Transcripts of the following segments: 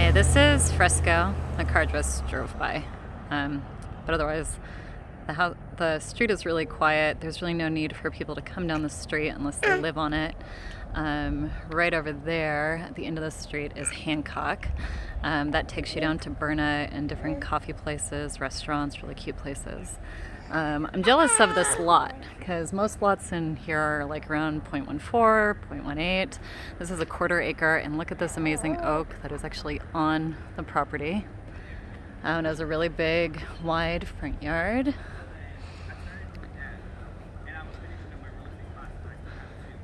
Okay, this is Fresco. The car just drove by. But otherwise, the street is really quiet. There's really no need for people to come down the street unless they live on it. Right over there at the end of the street is Hancock. That takes you down to Burnett and different coffee places, restaurants, really cute places. I'm jealous of this lot because most lots in here are like around 0.14, 0.18. This is a 1/4 acre, and look at this amazing oak that is actually on the property. It has a really big, wide front yard.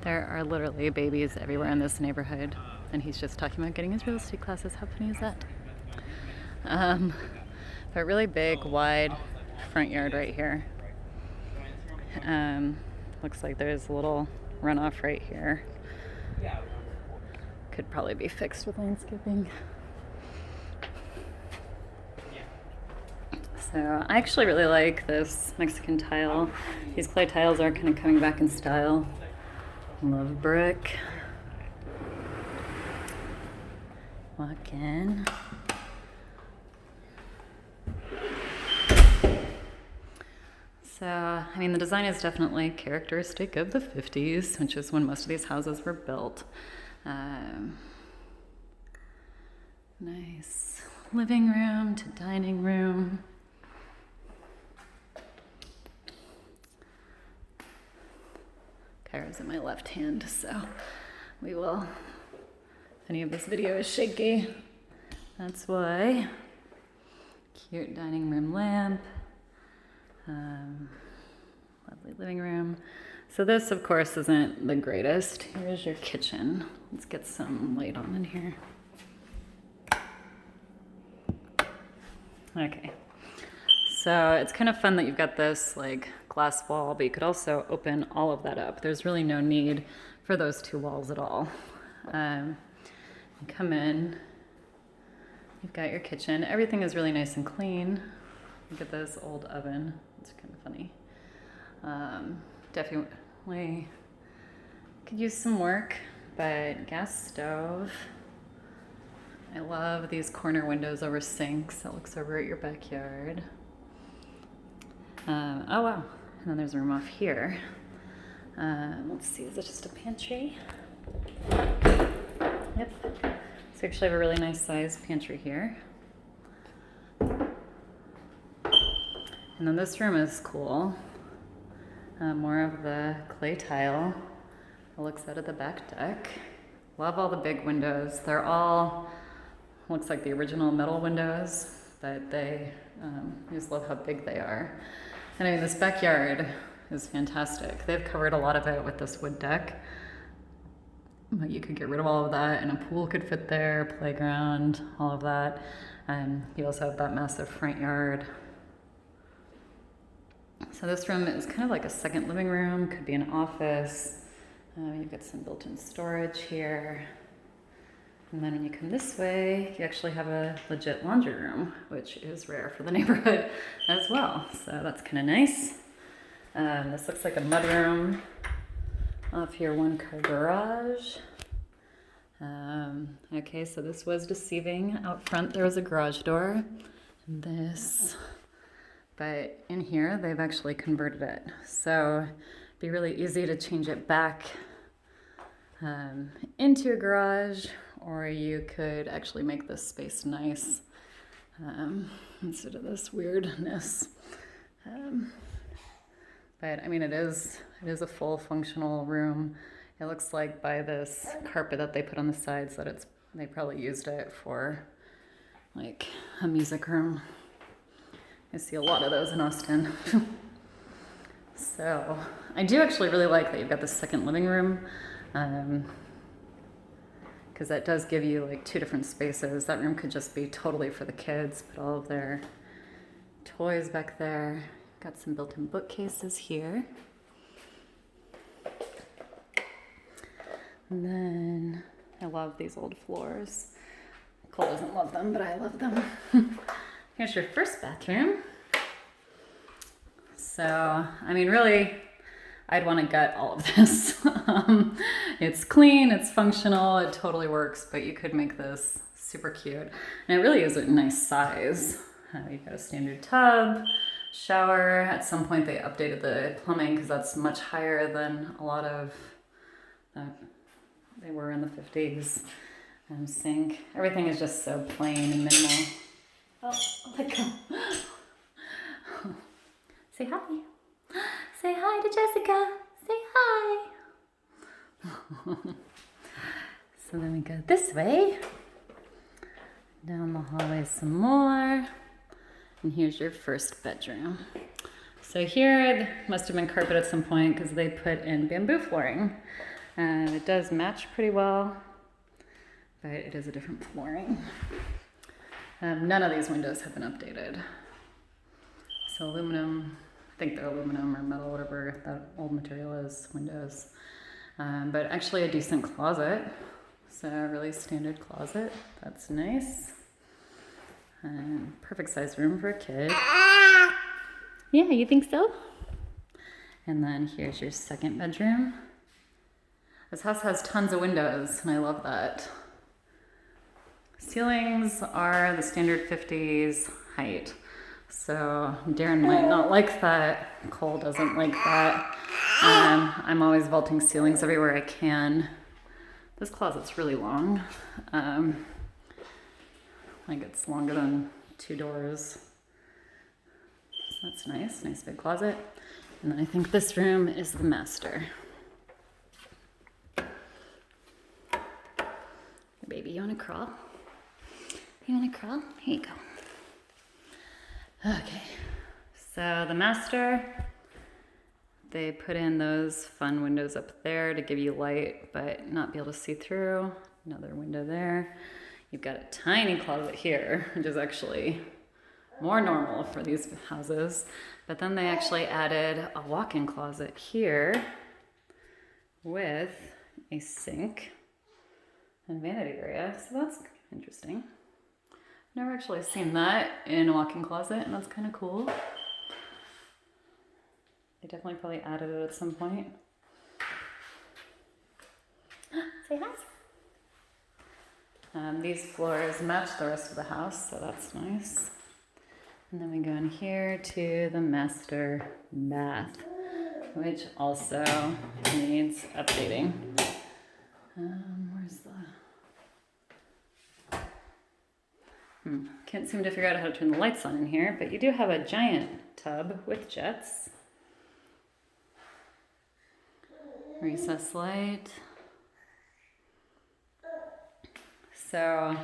There are literally babies everywhere in this neighborhood, and he's just talking about getting his real estate classes. How funny is that? But really big, wide front yard right here. Looks like there's a little runoff right here. Could probably be fixed with landscaping. So I actually really like this Mexican tile. These clay tiles are kind of coming back in style. Love brick. Walk in. So, I mean, the design is definitely characteristic of the 50s, which is when most of these houses were built. Nice living room to dining room. Kyra's in my left hand, so we will, if any of this video is shaky, that's why. Cute dining room lamp. Lovely living room. So this, of course, isn't the greatest. Here's your kitchen. Let's get some light on in here. Okay. So it's kind of fun that you've got this like glass wall, but you could also open all of that up. There's really no need for those two walls at all. You come in, you've got your kitchen. Everything is really nice and clean. Look at this old oven. It's kind of funny. Definitely could use some work, but gas stove. I love these corner windows over sinks. That looks over at your backyard. Oh wow, and then there's a room off here. Let's see, is it just a pantry? Yep. So you actually have a really nice sized pantry here. And then this room is cool. More of the clay tile. It looks out of the back deck. Love all the big windows. They're all, looks like the original metal windows, but they, I just love how big they are. And I mean, this backyard is fantastic. They've covered a lot of it with this wood deck. But you could get rid of all of that, and a pool could fit there, playground, all of that. You also have that massive front yard. So this room is kind of like a second living room, could be an office. You've got some built-in storage here. And then when you come this way, you actually have a legit laundry room, which is rare for the neighborhood as well. So that's kind of nice. This looks like a mudroom. Off here, 1-car garage. Okay, so this was deceiving. Out front, there was a garage door. And this. But in here, they've actually converted it. So it'd be really easy to change it back into a garage, or you could actually make this space nice instead of this weirdness. But I mean, it is a full functional room. It looks like by this carpet that they put on the sides that they probably used it for like a music room. I see a lot of those in Austin. So I do actually really like that you've got this second living room, because that does give you like two different spaces. That room could just be totally for the kids, put all of their toys back there. Got some built-in bookcases here. And then I love these old floors. Cole doesn't love them, but I love them. Here's your first bathroom. So, I mean, really, I'd want to gut all of this. It's clean, it's functional, it totally works, but you could make this super cute. And it really is a nice size. You've got a standard tub, shower. At some point they updated the plumbing because that's much higher than a lot of they were in the 50s. Sink. Everything is just so plain and minimal. Oh, let go. Say hi. Say hi to Jessica. Say hi. So then we go this way. Down the hallway some more. And here's your first bedroom. So here it must have been carpet at some point because they put in bamboo flooring. And it does match pretty well, but it is a different flooring. None of these windows have been updated. So aluminum, I think they're aluminum or metal, whatever that old material is, windows. But actually a decent closet. So a really standard closet, that's nice. Perfect size room for a kid. Yeah, you think so? And then here's your second bedroom. This house has tons of windows, and I love that. Ceilings are the standard 50s height. So Darren might not like that. Cole doesn't like that. I'm always vaulting ceilings everywhere I can. This closet's really long. Like it's longer than 2 doors. So that's nice big closet. And then I think this room is the master. Baby, you wanna crawl? You wanna crawl? Here you go. Okay, so the master, they put in those fun windows up there to give you light, but not be able to see through. Another window there. You've got a tiny closet here, which is actually more normal for these houses. But then they actually added a walk-in closet here with a sink and vanity area, so that's interesting. Never actually seen that in a walk-in closet, and that's kind of cool. They definitely probably added it at some point. Say hi. These floors match the rest of the house, so that's nice. And then we go in here to the master bath, which also needs updating. Where's the... Can't seem to figure out how to turn the lights on in here, but you do have a giant tub with jets. Recess light. So,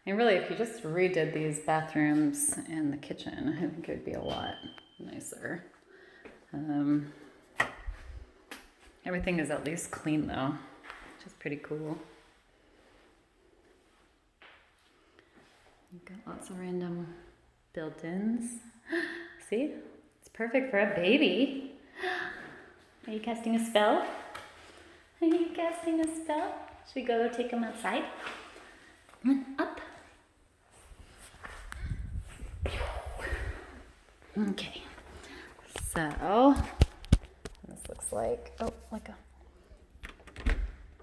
and really, if you just redid these bathrooms and the kitchen, I think it would be a lot nicer. Everything is at least clean though, which is pretty cool. You've got lots of random built-ins. See? It's perfect for a baby. Are you casting a spell? Are you casting a spell? Should we go take him outside? Come on, up. Okay. So, this looks like, oh, like a,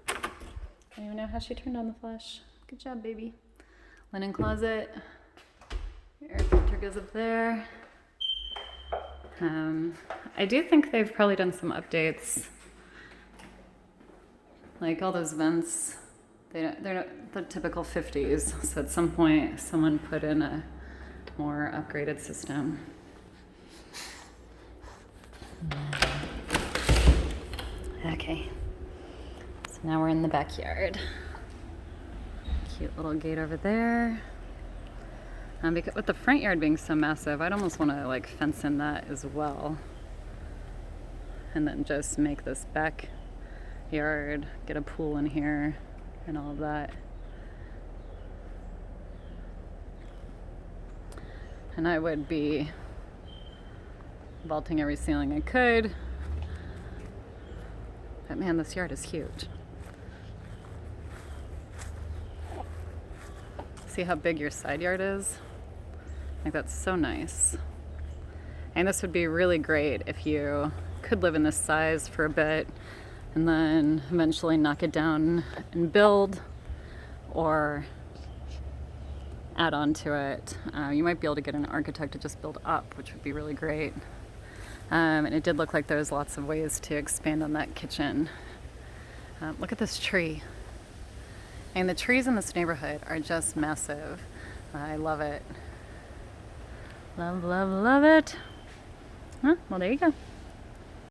I don't even know how she turned on the flash. Good job, baby. Linen closet. Your air filter goes up there. I do think they've probably done some updates. Like all those vents, they're not the typical 50s. So at some point, someone put in a more upgraded system. Okay, so now we're in the backyard. Cute little gate over there. Because with the front yard being so massive, I'd almost want to like fence in that as well. And then just make this backyard, get a pool in here and all of that. And I would be vaulting every ceiling I could. But man, this yard is huge. See how big your side yard is? Like that's so nice. And this would be really great if you could live in this size for a bit and then eventually knock it down and build, or add on to it. You might be able to get an architect to just build up, which would be really great. And it did look like there was lots of ways to expand on that kitchen. Look at this tree. And the trees in this neighborhood are just massive. I love it. Love, love, love it. Huh? Well, there you go.